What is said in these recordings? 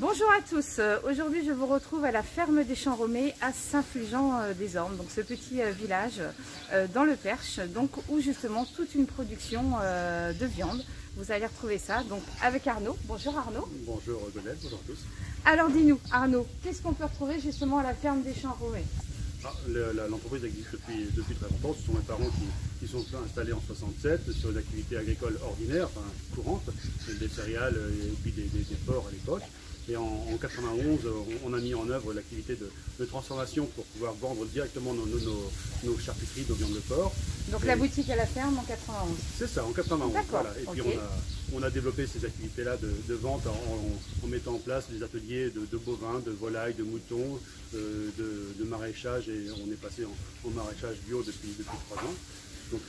Bonjour à tous, aujourd'hui je vous retrouve à la ferme des Champs-Romés à Saint-Fulgent-des-Ormes, donc ce petit village dans le Perche, donc où justement toute une production de viande. Vous allez retrouver ça donc avec Arnaud. Bonjour Arnaud. Bonjour Gonette, bonjour à tous. Alors dis-nous Arnaud, qu'est-ce qu'on peut retrouver justement à la ferme des Champs-Romés? L'entreprise existe depuis très longtemps. Ce sont mes parents qui sont installés en 67 sur une activité agricole ordinaire, enfin courante, des céréales et puis des porcs à l'époque. Et en 91, on a mis en œuvre l'activité de transformation pour pouvoir vendre directement nos charcuteries, nos viandes de porc. Donc la boutique à la ferme en 91. C'est ça, en 91. D'accord. Voilà. Et puis on a développé ces activités-là de vente en mettant en place des ateliers de bovins, de volailles, de moutons, de maraîchage, et on est passé en maraîchage bio depuis 3 ans. Donc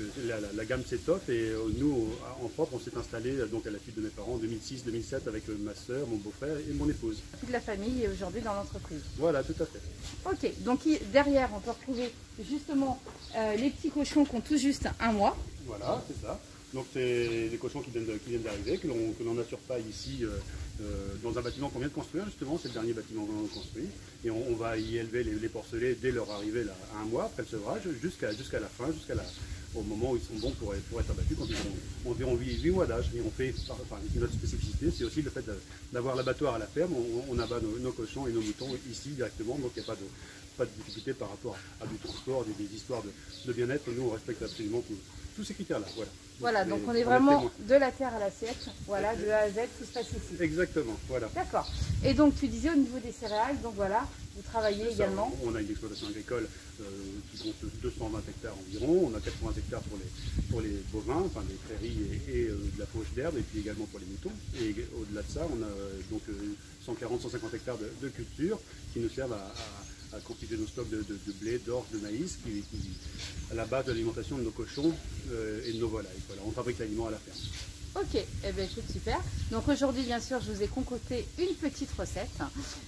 la gamme s'étoffe et nous, en propre, on s'est installé donc à la suite de mes parents en 2006-2007 avec ma soeur, mon beau-frère et mon épouse. Toute la famille est aujourd'hui dans l'entreprise. Voilà, tout à fait. Ok, donc derrière on peut retrouver justement les petits cochons qui ont tout juste 1 mois. Voilà, c'est ça. Donc c'est des cochons qui viennent d'arriver, que l'on a sur paille ici dans un bâtiment qu'on vient de construire justement, c'est le dernier bâtiment qu'on a construit. Et on va y élever les porcelets dès leur arrivée là, à 1 mois après le sevrage, jusqu'à la fin, au moment où ils sont bons pour être abattus, quand ils ont environ 8 mois d'âge. Et on fait, notre spécificité, c'est aussi le fait d'avoir l'abattoir à la ferme. On abat nos cochons et nos moutons ici directement, donc il n'y a pas de difficulté par rapport à du transport, des histoires de bien-être. Nous, on respecte absolument tous ces critères-là. Voilà, donc on est vraiment de la terre à l'assiette, voilà, de A à Z, tout se passe ici. Exactement, voilà. D'accord. Et donc tu disais au niveau des céréales, donc voilà, vous travaillez également. On a une exploitation agricole qui compte 220 hectares environ. On a 80 hectares pour les bovins, enfin les prairies et de la fauche d'herbe, et puis également pour les moutons. Et au-delà de ça, on a donc 140-150 hectares de culture qui nous servent à constituer nos stocks de blé, d'orge, de maïs, qui à la base de l'alimentation de nos cochons et de nos volailles. Voilà, on fabrique l'aliment à la ferme. Ok, eh bien écoute, super. Donc aujourd'hui, bien sûr, je vous ai concocté une petite recette.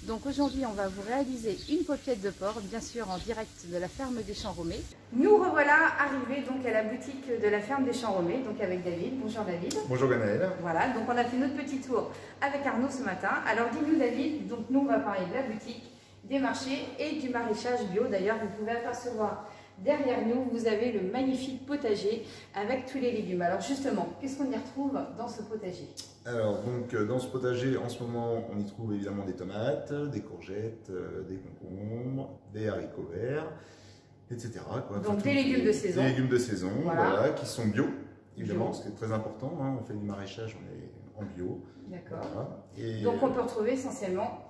Donc aujourd'hui, on va vous réaliser une paupiette de porc, bien sûr en direct de la ferme des Champs-Romés. Nous revoilà arrivés donc à la boutique de la ferme des Champs-Romés, donc avec David. Bonjour David. Bonjour Ganaëlle. Voilà, donc on a fait notre petit tour avec Arnaud ce matin. Alors dis-nous David, donc nous on va parler de la boutique, des marchés et du maraîchage bio. D'ailleurs, vous pouvez apercevoir derrière nous, vous avez le magnifique potager avec tous les légumes. Alors justement, qu'est-ce qu'on y retrouve dans ce potager? Alors donc dans ce potager, en ce moment, on y trouve évidemment des tomates, des courgettes, des concombres, des haricots verts, etc. Donc des légumes de saison. Des légumes de saison, voilà, qui sont bio, évidemment, bio. Ce qui est très important. Hein, on fait du maraîchage, on est en bio. D'accord. Voilà. Donc on peut retrouver essentiellement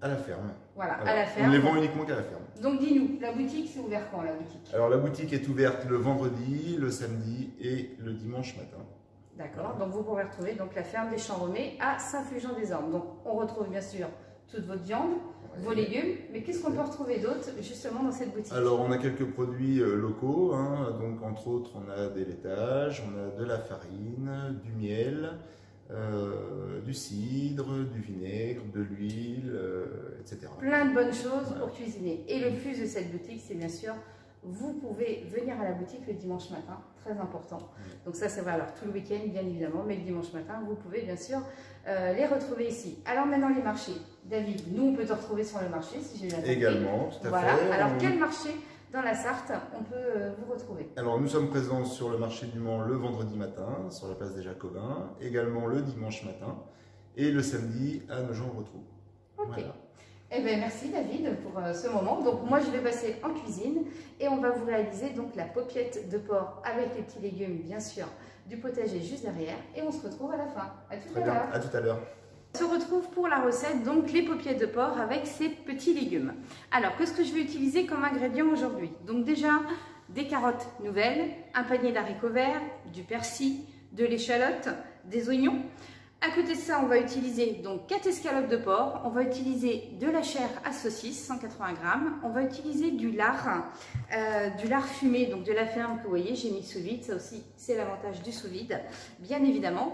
à la ferme. Voilà, à la ferme. On les vend uniquement qu'à la ferme. Donc dis-nous, la boutique, c'est ouvert quand la boutique? Alors la boutique est ouverte le vendredi, le samedi et le dimanche matin. D'accord, donc vous pourrez retrouver donc la ferme des Champs-Romés à Saint-Fulgent-des-Ormes. Donc on retrouve bien sûr toute votre viande, vos légumes, mais qu'est-ce qu'on peut retrouver d'autre justement dans cette boutique? Alors on a quelques produits locaux, hein, donc entre autres on a des laitages, on a de la farine, du miel, du cidre, du vinaigre, de l'huile, etc. Plein de bonnes choses pour cuisiner. Et le plus de cette boutique, c'est bien sûr, vous pouvez venir à la boutique le dimanche matin, très important. Donc ça, c'est vrai, alors tout le week-end, bien évidemment, mais le dimanche matin, vous pouvez bien sûr les retrouver ici. Alors maintenant, les marchés. David, nous, on peut te retrouver sur le marché, si j'ai bien compris. Également, tout à voilà. fait. Alors, quel marché dans la Sarthe on peut vous retrouver? Alors, nous sommes présents sur le marché du Mans le vendredi matin, sur la place des Jacobins, également le dimanche matin, et le samedi à Nogent-le-Rotrou. Ok. Voilà. Eh bien, merci David pour ce moment. Donc moi je vais passer en cuisine et on va vous réaliser donc la paupiette de porc avec les petits légumes bien sûr du potager juste derrière et on se retrouve à la fin. À tout à l'heure. À tout à l'heure. On se retrouve pour la recette donc les paupiettes de porc avec ces petits légumes. Alors qu'est-ce que je vais utiliser comme ingrédient aujourd'hui? Donc déjà des carottes nouvelles, un panier d'haricots verts, du persil, de l'échalote, des oignons. À côté de ça, on va utiliser donc 4 escalopes de porc, on va utiliser de la chair à saucisse, 180 grammes, on va utiliser du lard fumé, donc de la ferme que vous voyez, j'ai mis sous vide, ça aussi c'est l'avantage du sous vide, bien évidemment.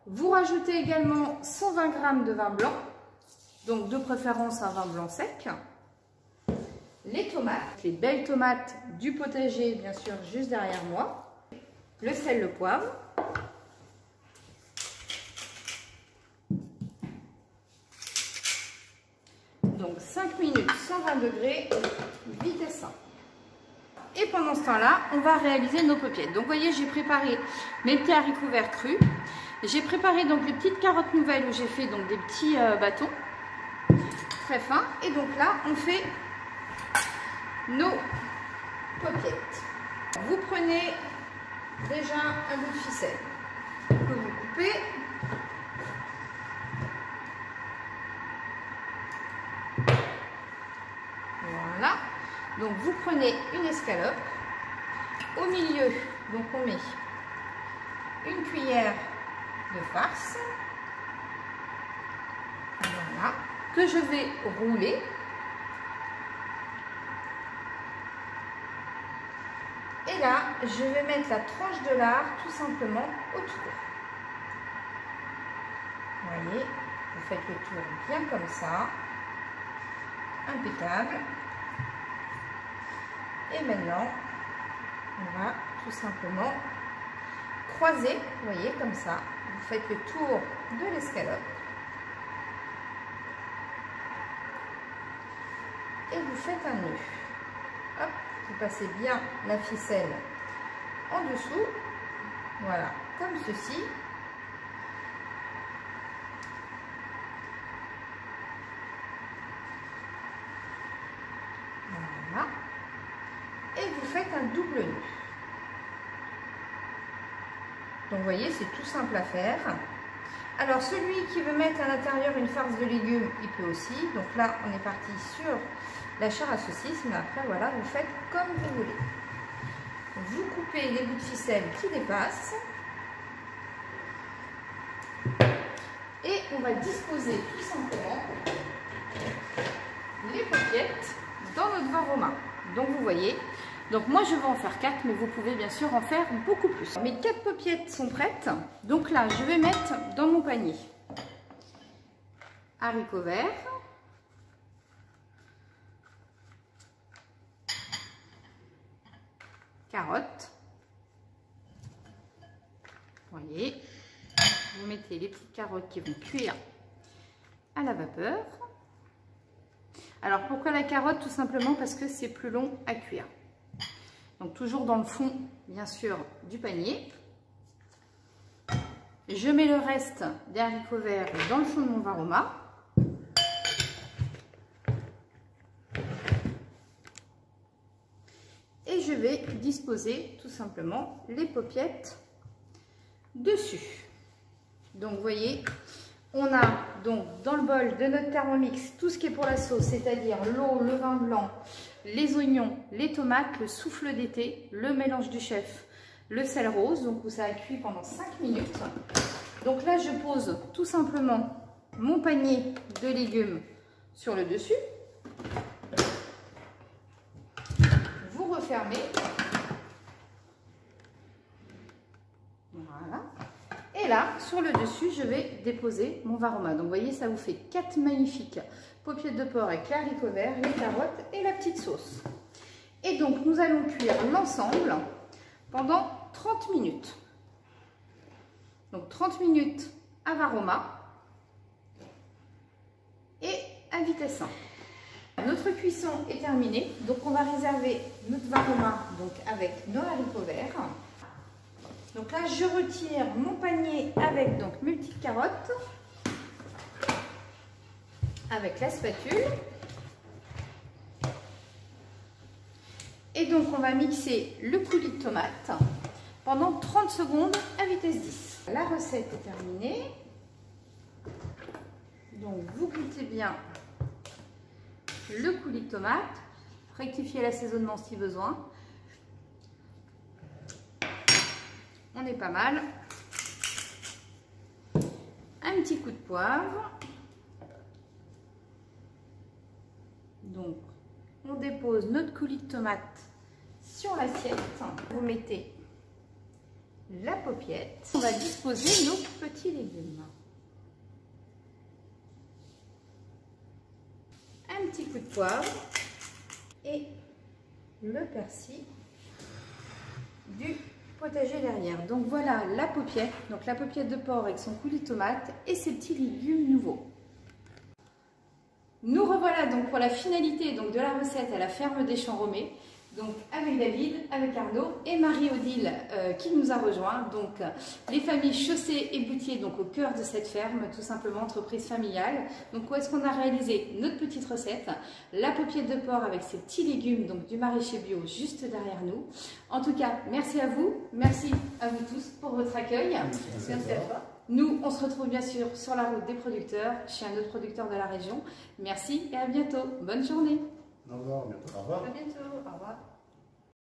Vous rajoutez également 120 g de vin blanc, donc de préférence un vin blanc sec. Les tomates, les belles tomates du potager, bien sûr, juste derrière moi. Le sel, le poivre. Donc 5 minutes, 120 degrés, vitesse 1. Et pendant ce temps-là, on va réaliser nos paupiettes. Donc vous voyez, j'ai préparé mes petits haricots verts crus. J'ai préparé donc les petites carottes nouvelles où j'ai fait donc des petits bâtons très fins. Et donc là, on fait nos paupiettes. Vous prenez déjà un bout de ficelle que vous coupez. Voilà. Donc vous prenez une escalope. Au milieu, donc on met une cuillère de farce. Voilà. Que je vais rouler. Et là, je vais mettre la tranche de lard tout simplement autour. Vous voyez, vous faites le tour bien comme ça. Impeccable. Et maintenant, on va tout simplement croiser, vous voyez, comme ça. Vous faites le tour de l'escalope. Et vous faites un nœud. Hop, vous passez bien la ficelle en dessous. Voilà, comme ceci. Voilà. Et vous faites un double nœud. Donc vous voyez, c'est tout simple à faire. Alors celui qui veut mettre à l'intérieur une farce de légumes, il peut aussi. Donc là, on est parti sur la chair à saucisse, mais après voilà, vous faites comme vous voulez. Vous coupez les bouts de ficelle qui dépassent. Et on va disposer tout simplement les paupiettes dans notre vin romain. Donc vous voyez, donc moi je vais en faire 4, mais vous pouvez bien sûr en faire beaucoup plus. Mes 4 paupiettes sont prêtes. Donc là, je vais mettre dans mon panier haricots verts, carottes. Vous voyez, vous mettez les petites carottes qui vont cuire à la vapeur. Alors pourquoi la carotte? Tout simplement parce que c'est plus long à cuire. Donc toujours dans le fond, bien sûr, du panier. Je mets le reste des haricots verts dans le fond de mon vin Roma. Et je vais disposer tout simplement les paupiettes dessus. Donc vous voyez, on a donc dans le bol de notre Thermomix tout ce qui est pour la sauce, c'est-à-dire l'eau, le vin blanc, les oignons, les tomates, le souffle d'été, le mélange du chef, le sel rose, donc où ça a cuit pendant 5 minutes. Donc là, je pose tout simplement mon panier de légumes sur le dessus. Vous refermez. Voilà. Et là, sur le dessus, je vais déposer mon vin Roma. Donc, vous voyez, ça vous fait 4 magnifiques paupiettes de porc avec les haricots verts, les carottes et la petite sauce. Et donc, nous allons cuire l'ensemble pendant 30 minutes. Donc, 30 minutes à vin Roma et à vitesse 1. Notre cuisson est terminée. Donc, on va réserver notre vin Roma donc, avec nos haricots verts. Donc là, je retire mon panier avec donc mes petites carottes, avec la spatule. Et donc, on va mixer le coulis de tomate pendant 30 secondes à vitesse 10. La recette est terminée. Donc, vous goûtez bien le coulis de tomate. Rectifiez l'assaisonnement si besoin. On est pas mal. Un petit coup de poivre. Donc, on dépose notre coulis de tomate sur l'assiette. Vous mettez la paupiette. On va disposer nos petits légumes. Un petit coup de poivre et le persil du potager derrière. Donc voilà la paupiette, donc la paupiette de porc avec son coulis de tomate et ses petits légumes nouveaux. Nous revoilà donc pour la finalité donc de la recette à la ferme des Champs Romés. Donc avec David, avec Arnaud et Marie-Odile qui nous a rejoints. Donc les familles Chaussé et Boutier, donc au cœur de cette ferme, tout simplement entreprise familiale. Donc où est-ce qu'on a réalisé notre petite recette? La paupiette de porc avec ses petits légumes, donc du maraîcher bio juste derrière nous. En tout cas, merci à vous tous pour votre accueil. Merci à toi. Nous, on se retrouve bien sûr sur la route des producteurs, chez un autre producteur de la région. Merci et à bientôt. Bonne journée. Au revoir, à bientôt. Au revoir. À bientôt. Au revoir.